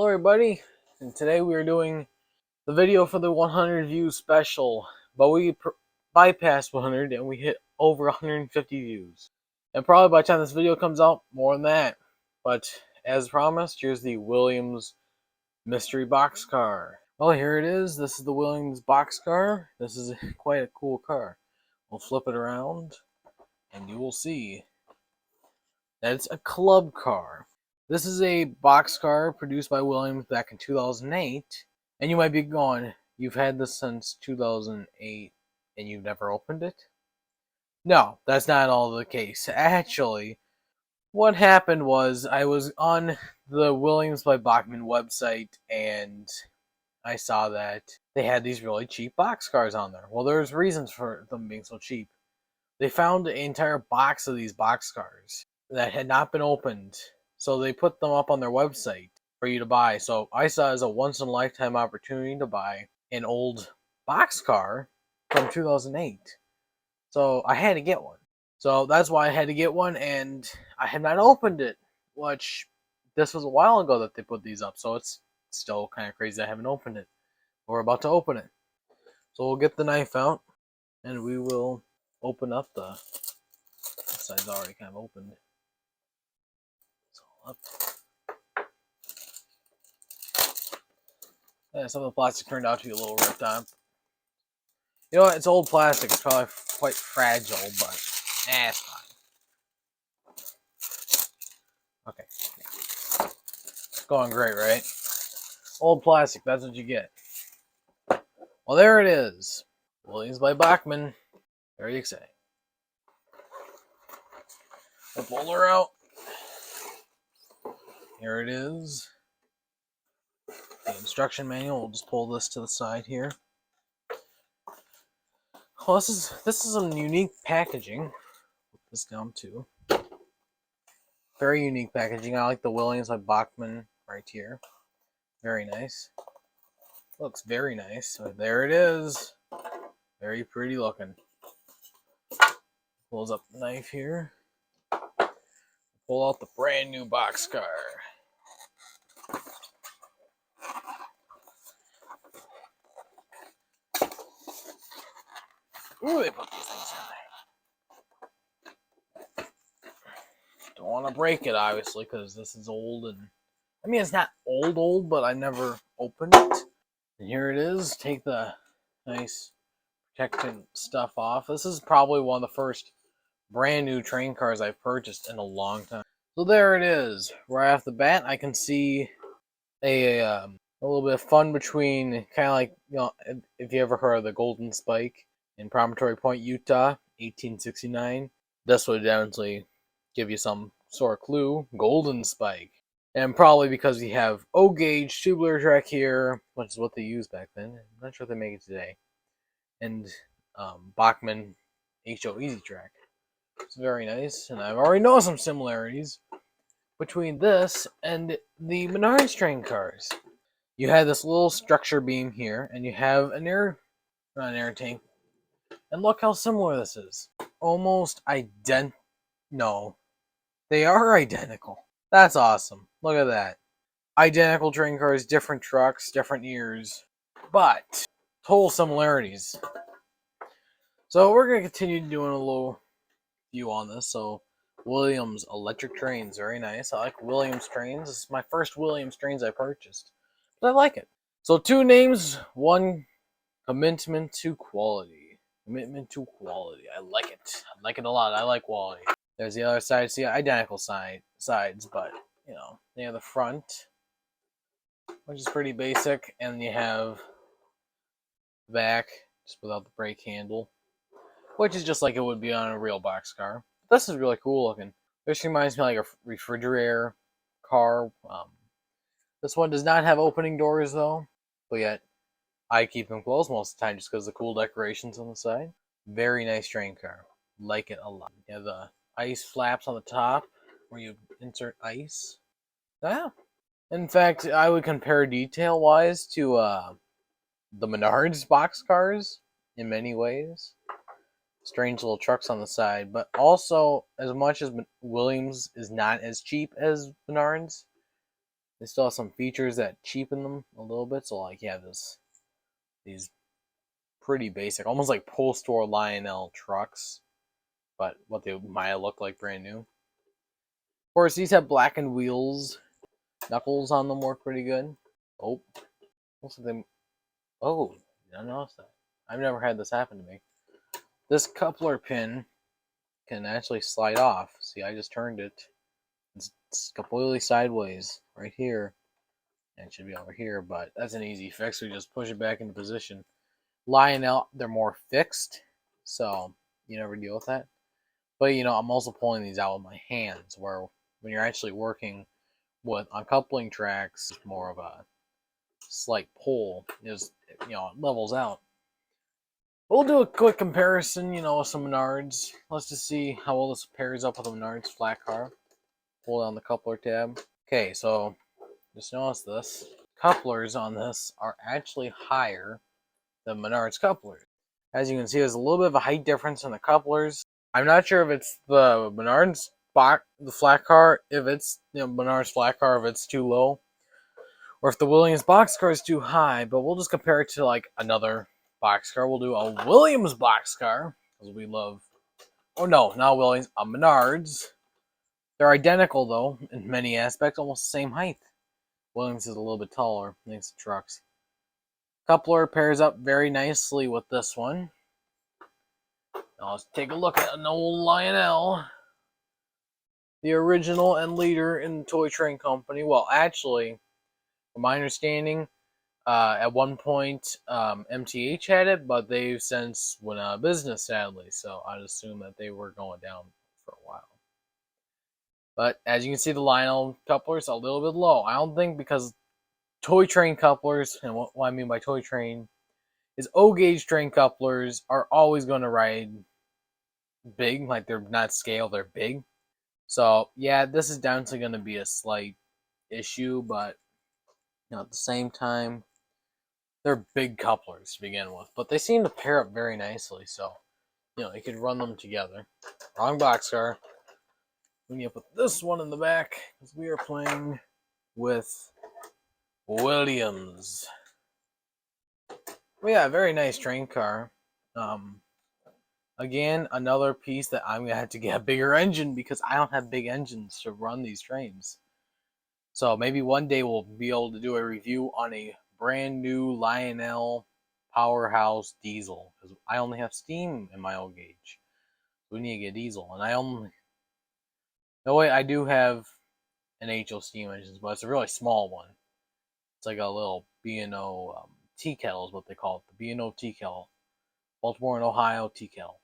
Hello everybody, and today we are doing the video for the 100 views special, but we bypassed 100 and we hit over 150 views. And probably by the time this video comes out, more than that. But as promised, here's the Williams mystery boxcar. Well, here it is. This is the Williams boxcar. This is quite a cool car. We'll flip it around and you will see that it's a club car. This is a boxcar produced by Williams back in 2008, and you might be going, you've had this since 2008 and you've never opened it? No, that's not all the case. Actually, what happened was I was on the Williams by Bachman website and I saw that they had these really cheap boxcars on there. Well, there's reasons for them being so cheap. They found an entire box of these boxcars that had not been opened, so they put them up on their website for you to buy. So I saw it as a once-in-a-lifetime opportunity to buy an old boxcar from 2008. So I had to get one. So that's why I had to get one, and I have not opened it, which this was a while ago that they put these up, so it's still kind of crazy I haven't opened it. We're about to open it. So we'll get the knife out, and we will open up the side's already kind of opened. It's all up. Yeah, some of the plastic turned out to be a little ripped on. You know what? It's old plastic. It's probably quite fragile, but it's fine. Okay. Yeah. It's going great, right? Old plastic, that's what you get. Well, there it is. Williams by Bachman. Very exciting. We'll pull her out. Here it is. The instruction manual. We'll just pull this to the side here. Well, this is some unique packaging. Put this down too. Very unique packaging. I like the Williams by Bachman right here. Very nice. Looks very nice. So there it is. Very pretty looking. Pulls up the knife here. Pull out the brand new boxcar. Ooh, they put these things in there. Don't want to break it, obviously, because this is old. And I mean, it's not old, but I never opened it. And here it is. Take the nice protectant stuff off. This is probably one of the first brand new train cars I've purchased in a long time. So there it is. Right off the bat, I can see a little bit of fun between kind of like, you know, if you ever heard of the Golden Spike in Promontory Point, Utah, 1869. This would definitely give you some sort of clue. Golden Spike. And probably because we have O-gauge tubular track here, which is what they used back then. I'm not sure if they make it today. And Bachman HO Easy Track. It's very nice. And I've already noticed some similarities between this and the Menards train cars. You have this little structure beam here, and you have an air tank. And look how similar this is. Almost identical. No, they are identical. That's awesome. Look at that. Identical train cars, different trucks, different years, but total similarities. So we're going to continue doing a little view on this. So Williams electric trains, very nice. I like Williams trains. This is my first Williams trains I purchased, but I like it. So two names, one commitment to quality. Commitment to quality. I like it. I like it a lot. I like quality. There's the other side. See, identical sides, but you know, they have the front, which is pretty basic, and you have the back, just without the brake handle, which is just like it would be on a real boxcar. This is really cool looking. This reminds me of like a refrigerator car. This one does not have opening doors though, but yet I keep them closed most of the time just because of the cool decorations on the side. Very nice train car. Like it a lot. You have the ice flaps on the top where you insert ice. Yeah. In fact, I would compare detail-wise to the Menards boxcars in many ways. Strange little trucks on the side, but also as much as Williams is not as cheap as Menards, They still have some features that cheapen them a little bit. So like, yeah, these pretty basic, almost like post-war Lionel trucks, but what they might look like brand new. Of course, these have blackened wheels. Knuckles on them work pretty good. Oh, most of them. Oh, I noticed that. I've never had this happen to me. This coupler pin can actually slide off. See, I just turned it. It's completely sideways right here. And it should be over here, but that's an easy fix. We just push it back into position. Lionel, they're more fixed, so you never deal with that. But I'm also pulling these out with my hands, where when you're actually working with uncoupling tracks, it's more of a slight pull. It levels out. We'll do a quick comparison, with some Menards. Let's just see how well this pairs up with a Menards flat car. Pull down the coupler tab. Okay, so just notice this. Couplers on this are actually higher than Menards couplers. As you can see, there's a little bit of a height difference in the couplers. I'm not sure if it's the Menards the flat car, if it's Menards flat car, if it's too low, or if the Williams boxcar is too high. But we'll just compare it to like another boxcar. We'll do a Williams boxcar because we love. Oh no, not Williams. A Menards. They're identical though in many aspects, almost the same height. Williams is a little bit taller thanks to trucks. Coupler pairs up very nicely with this one. Now let's take a look at an old Lionel, the original and leader in the toy train company. Well, actually, from my understanding, at one point MTH had it, but they've since went out of business, sadly. So I'd assume that they were going down for a while. But as you can see, the Lionel couplers are a little bit low. I don't think because toy train couplers, and what I mean by toy train is O-gauge train couplers are always going to ride big, like they're not scale, they're big. So yeah, this is definitely going to be a slight issue, but at the same time, they're big couplers to begin with. But they seem to pair up very nicely, so you could run them together. Wrong boxcar. We need to put this one in the back because we are playing with Williams. Well, yeah, very nice train car. Again, another piece that I'm going to have to get a bigger engine because I don't have big engines to run these trains. So maybe one day we'll be able to do a review on a brand new Lionel Powerhouse diesel because I only have steam in my old gauge. We need to get diesel, and I do have an HO steam engine, but it's a really small one. It's like a little B&O tea kettle is what they call it, the B&O tea kettle, Baltimore and Ohio tea kettle.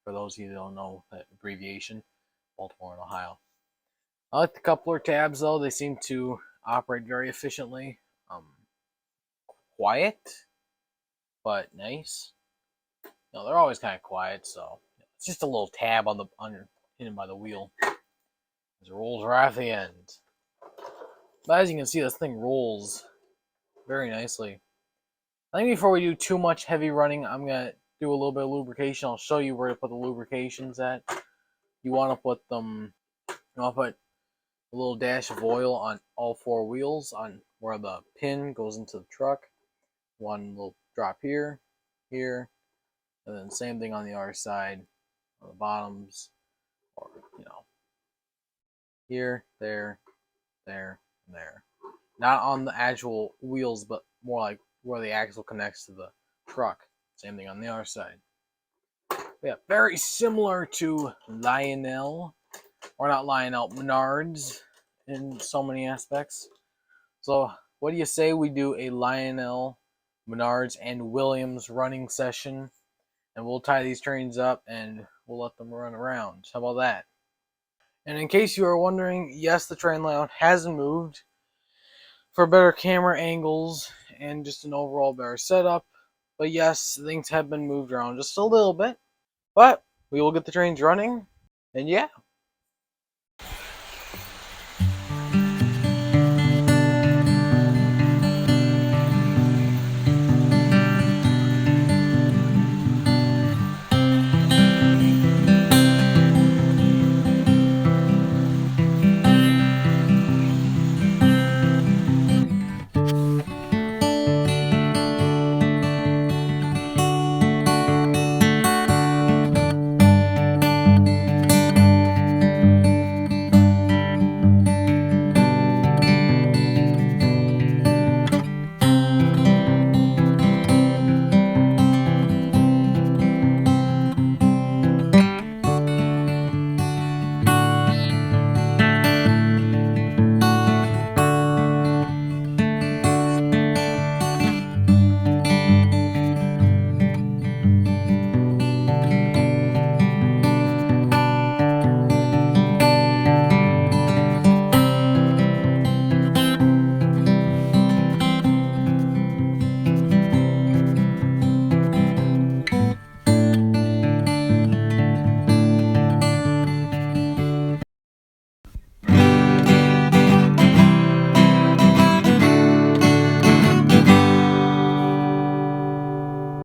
For those of you that don't know that abbreviation, Baltimore and Ohio. I like the coupler tabs though; they seem to operate very efficiently. Quiet, but nice. They're always kind of quiet, so it's just a little tab on the hidden by the wheel. It rolls right at the end. But as you can see, this thing rolls very nicely. I think before we do too much heavy running, I'm going to do a little bit of lubrication. I'll show you where to put the lubrications at. You want to put them, I'll put a little dash of oil on all four wheels on where the pin goes into the truck. One little drop here, here, and then same thing on the other side, on the bottoms, or, here, there, there, and there. Not on the actual wheels, but more like where the axle connects to the truck. Same thing on the other side. Yeah, very similar to Lionel, or not Lionel, Menards in so many aspects. So what do you say we do a Lionel, Menards, and Williams running session, and we'll tie these trains up and we'll let them run around. How about that? And in case you are wondering, yes, the train layout hasn't moved for better camera angles and just an overall better setup. But yes, things have been moved around just a little bit. But we will get the trains running. And yeah,